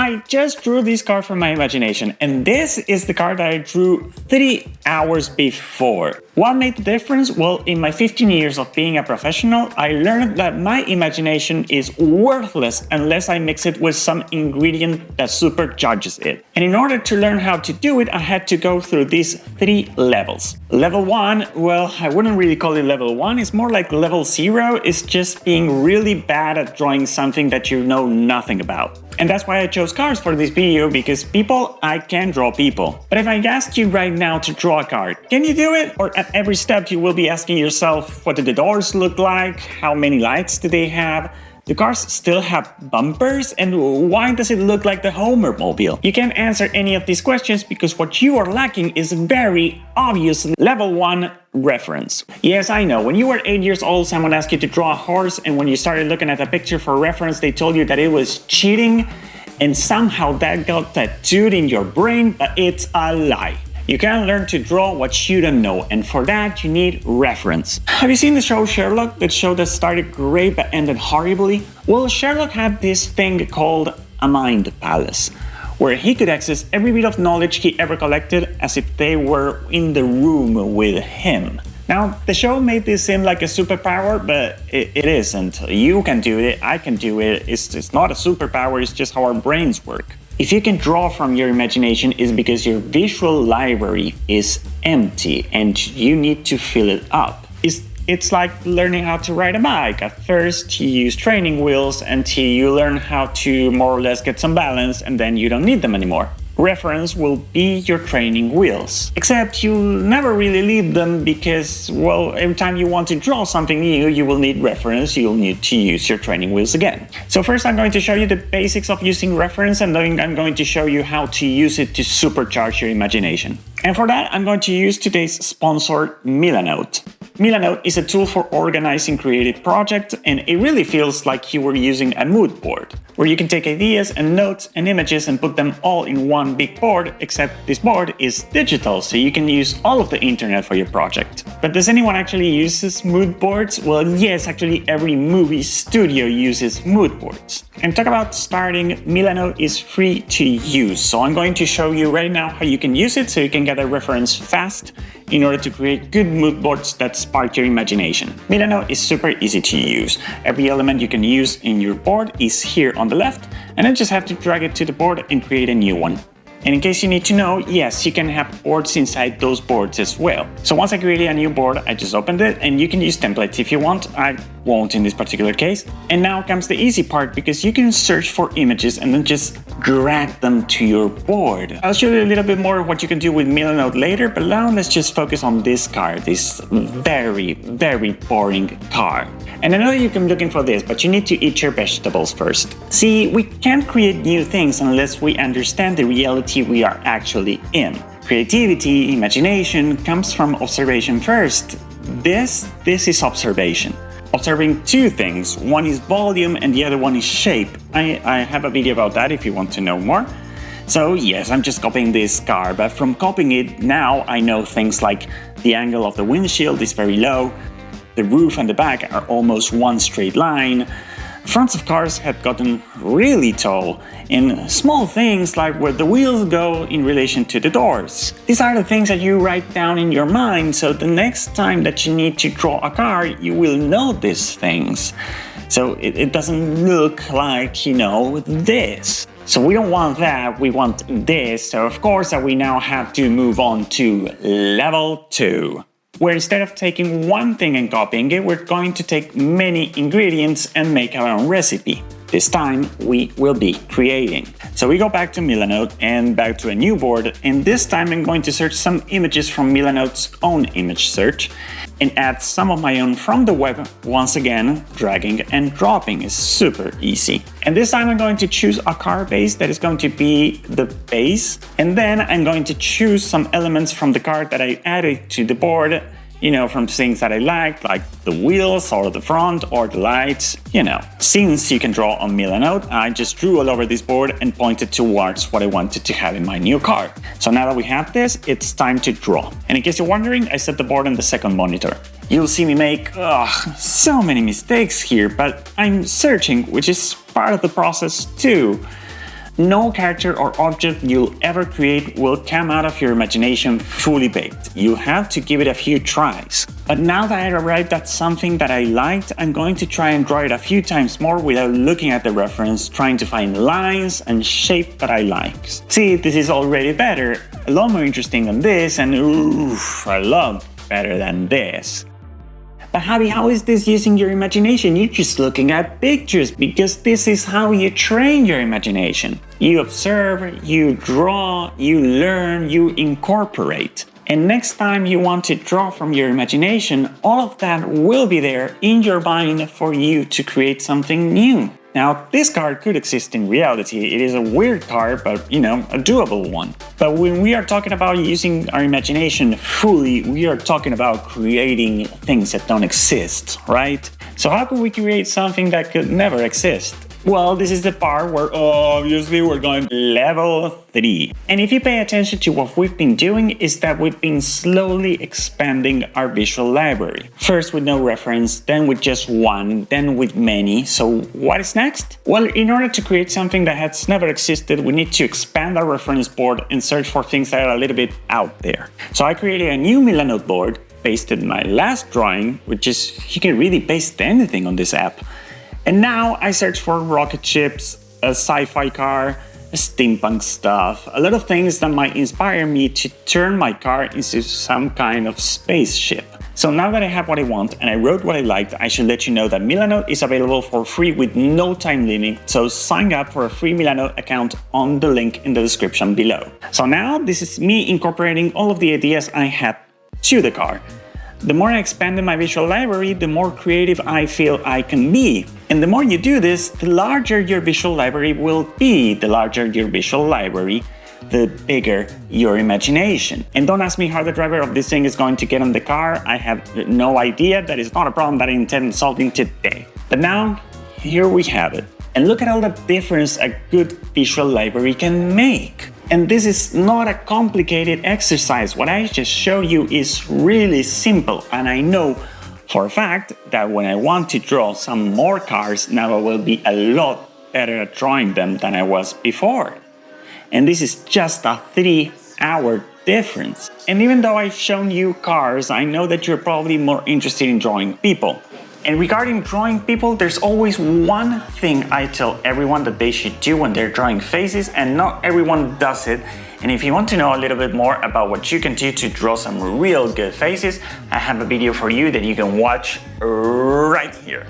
I just drew this card from my imagination, and this is the card that I drew 3 hours before. What made the difference? Well, in my 15 years of being a professional, I learned that my imagination is worthless unless I mix it with some ingredient that supercharges it. And in order to learn how to do it, I had to go through these 3 levels. Level 1, well, I wouldn't really call it level 1, it's more like level 0, it's just being really bad at drawing something that you know nothing about. And that's why I chose cards for this video, because I can draw people. But if I asked you right now to draw a card, can you do it? Or at every step you will be asking yourself, what do the doors look like? How many lights do they have? Do cars still have bumpers? And why does it look like the Homer mobile? You can't answer any of these questions because what you are lacking is very obvious level 1 reference. Yes, I know, when you were 8 years old, someone asked you to draw a horse, and when you started looking at a picture for reference, they told you that it was cheating, and somehow that got tattooed in your brain, but it's a lie. You can learn to draw what you don't know, and for that you need reference. Have you seen the show Sherlock? That show that started great but ended horribly? Well, Sherlock had this thing called a mind palace, where he could access every bit of knowledge he ever collected as if they were in the room with him. Now, the show made this seem like a superpower, but it isn't. You can do it, I can do it, it's not a superpower, it's just how our brains work. If you can draw from your imagination, it's because your visual library is empty and you need to fill it up. It's like learning how to ride a bike. At first you use training wheels until you learn how to more or less get some balance, and then you don't need them anymore. Reference will be your training wheels. Except you'll never really leave them because, well, every time you want to draw something new, you will need reference, you'll need to use your training wheels again. So first I'm going to show you the basics of using reference, and then I'm going to show you how to use it to supercharge your imagination. And for that, I'm going to use today's sponsor, Milanote. Milanote is a tool for organizing creative projects, and it really feels like you were using a mood board, where you can take ideas and notes and images and put them all in one big board, except this board is digital, so you can use all of the internet for your project. But does anyone actually use mood boards? Well, yes, actually every movie studio uses mood boards. And talk about starting, Milanote is free to use, so I'm going to show you right now how you can use it so you can get a reference fast in order to create good mood boards that spark your imagination. Milanote is super easy to use. Every element you can use in your board is here on the left, and then just have to drag it to the board and create a new one. And in case you need to know, yes, you can have boards inside those boards as well. So once I created a new board, I just opened it, and you can use templates if you want. I won't in this particular case. And now comes the easy part, because you can search for images and then just drag them to your board. I'll show you a little bit more of what you can do with Milanote later, but now let's just focus on this card, this very, very boring card. And I know you've been looking for this, but you need to eat your vegetables first. See, we can't create new things unless we understand the reality we are actually in. Creativity, imagination comes from observation first. This is observation. Observing 2 things. One is volume and the other one is shape. I have a video about that if you want to know more. So yes, I'm just copying this car, but from copying it now I know things like the angle of the windshield is very low, the roof and the back are almost one straight line, fronts of cars have gotten really tall, and small things like where the wheels go in relation to the doors. These are the things that you write down in your mind, so the next time that you need to draw a car, you will know these things. So it doesn't look like, you know, this. So we don't want that, we want this. So of course that we now have to move on to level 2. Where instead of taking one thing and copying it, we're going to take many ingredients and make our own recipe. This time we will be creating. So we go back to Milanote and back to a new board, and this time I'm going to search some images from Milanote's own image search and add some of my own from the web. Once again, dragging and dropping is super easy. And this time I'm going to choose a car base that is going to be the base, and then I'm going to choose some elements from the car that I added to the board, you know, from things that I like the wheels or the front or the lights, you know. Since you can draw on Milanote, I just drew all over this board and pointed towards what I wanted to have in my new car. So now that we have this, it's time to draw. And in case you're wondering, I set the board on the second monitor. You'll see me make so many mistakes here, but I'm searching, which is part of the process too. No character or object you'll ever create will come out of your imagination fully baked. You have to give it a few tries. But now that I arrived at something that I liked, I'm going to try and draw it a few times more without looking at the reference, trying to find lines and shape that I like. See, this is already better, a lot more interesting than this, and oof, a lot better than this. But Javi, how is this using your imagination? You're just looking at pictures, because this is how you train your imagination. You observe, you draw, you learn, you incorporate. And next time you want to draw from your imagination, all of that will be there in your mind for you to create something new. Now, this card could exist in reality. It is a weird card, but a doable one. But when we are talking about using our imagination fully, we are talking about creating things that don't exist, right? So how could we create something that could never exist? Well, this is the part where obviously we're going level 3. And if you pay attention to what we've been doing, is that we've been slowly expanding our visual library. First with no reference, then with just one, then with many. So what is next? Well, in order to create something that has never existed, we need to expand our reference board and search for things that are a little bit out there. So I created a new Milanote board, pasted my last drawing, which is, you can really paste anything on this app. And now I search for rocket ships, a sci-fi car, steampunk stuff, a lot of things that might inspire me to turn my car into some kind of spaceship. So now that I have what I want and I wrote what I liked, I should let you know that Milanote is available for free with no time limit, so sign up for a free Milanote account on the link in the description below. So now this is me incorporating all of the ideas I had to the car. The more I expand my visual library, the more creative I feel I can be. And the more you do this, the larger your visual library will be. The larger your visual library, the bigger your imagination. And don't ask me how the driver of this thing is going to get on the car. I have no idea. That is not a problem that I intend solving today. But now, here we have it. And look at all the difference a good visual library can make. And this is not a complicated exercise. What I just showed you is really simple, and I know for a fact that when I want to draw some more cars, now I will be a lot better at drawing them than I was before. And this is just a 3-hour difference. And even though I've shown you cars, I know that you're probably more interested in drawing people. And regarding drawing people, there's always one thing I tell everyone that they should do when they're drawing faces, and not everyone does it. And if you want to know a little bit more about what you can do to draw some real good faces, I have a video for you that you can watch right here.